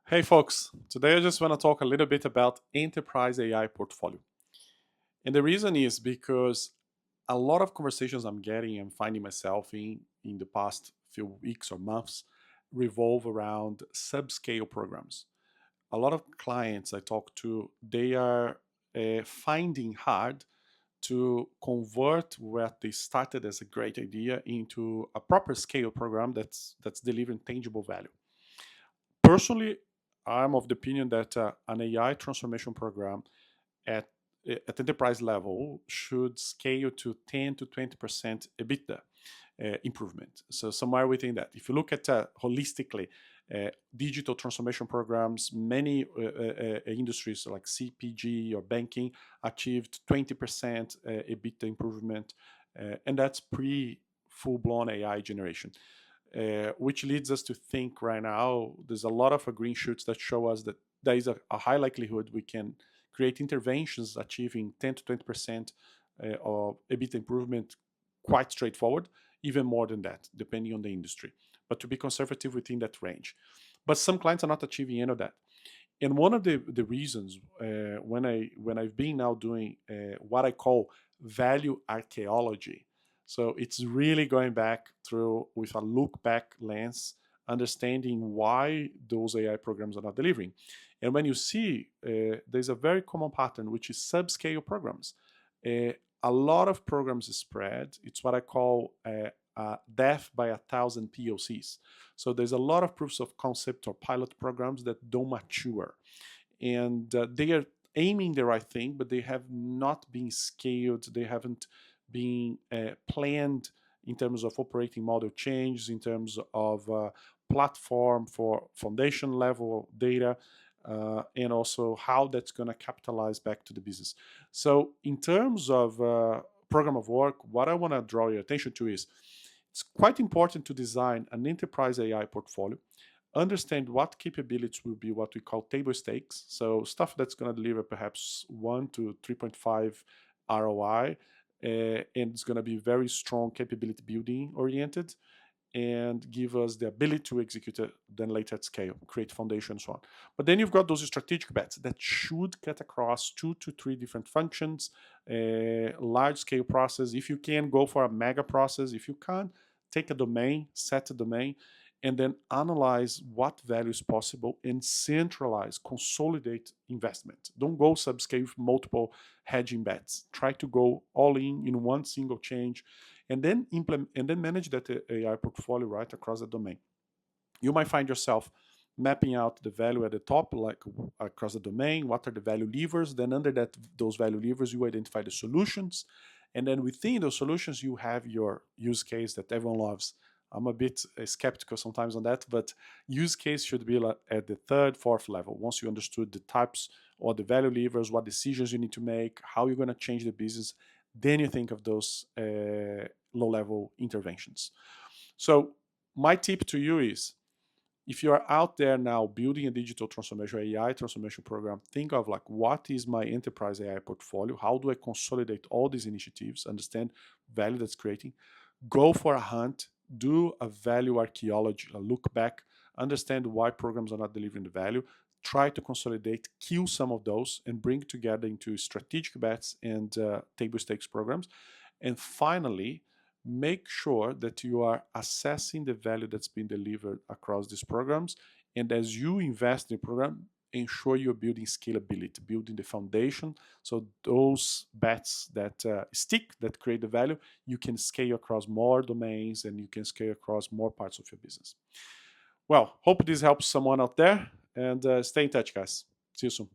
Hey folks, today I just want to talk a little bit about enterprise AI portfolio. And the reason is because a lot of conversations I'm getting and finding myself in the past few weeks or months revolve around subscale programs. A lot of clients I talk to, they are finding hard to convert what they started as a great idea into a proper scale program that's delivering tangible value. Personally, I'm of the opinion that an AI transformation program at at enterprise level should scale to 10 to 20% EBITDA improvement. So somewhere within that. If you look at holistically digital transformation programs, many industries like CPG or banking achieved 20% EBITDA improvement, and that's pre full-blown AI generation. Which leads us to think right now there's a lot of green shoots that show us that there is a high likelihood we can create interventions achieving 10 to 20% of EBITDA improvement quite straightforward, even more than that, depending on the industry. But to be conservative within that range. But some clients are not achieving any of that. And one of the reasons when I've been now doing what I call value archaeology, so it's really going back through with a look back lens, understanding why those AI programs are not delivering. And when you see, there's a very common pattern, which is subscale programs. A lot of programs spread. It's what I call death by 1,000 POCs. So there's a lot of proofs of concept or pilot programs that don't mature. And they are aiming the right thing, but they have not been scaled. They haven't been planned in terms of operating model changes, in terms of platform for foundation level data, and also how that's going to capitalize back to the business. So, in terms of program of work, what I want to draw your attention to is it's quite important to design an enterprise AI portfolio, understand what capabilities will be what we call table stakes. So, stuff that's going to deliver perhaps 1 to 3.5 ROI, and it's going to be very strong capability building oriented and give us the ability to execute it then later at scale, create foundation, and so on. But then you've got those strategic bets that should cut across 2 to 3 different functions, large scale process. If you can, go for a mega process. If you can't, take a domain, set a domain, and then analyze what value is possible and centralize, consolidate investment. Don't go subscale with multiple hedging bets. Try to go all in one single change, and then implement and then manage that AI portfolio right across the domain. You might find yourself mapping out the value at the top, like across the domain. What are the value levers? Then under those value levers, you identify the solutions, and then within those solutions, you have your use case that everyone loves. I'm a bit skeptical sometimes on that, but use case should be like at the third, fourth level. Once you understood the types or the value levers, what decisions you need to make, how you're going to change the business, then you think of those low-level interventions. So my tip to you is, if you are out there now building a digital transformation, AI transformation program, think of like, what is my enterprise AI portfolio? How do I consolidate all these initiatives, understand value that's creating? Go for a hunt, do a value archaeology, a look back, understand why programs are not delivering the value, try to consolidate, kill some of those, and bring together into strategic bets and table stakes programs. And finally, make sure that you are assessing the value that's been delivered across these programs. And as you invest in the program, ensure you're building scalability, building the foundation. So those bets that stick, that create the value, you can scale across more domains and you can scale across more parts of your business. Well, hope this helps someone out there, and stay in touch, guys. See you soon.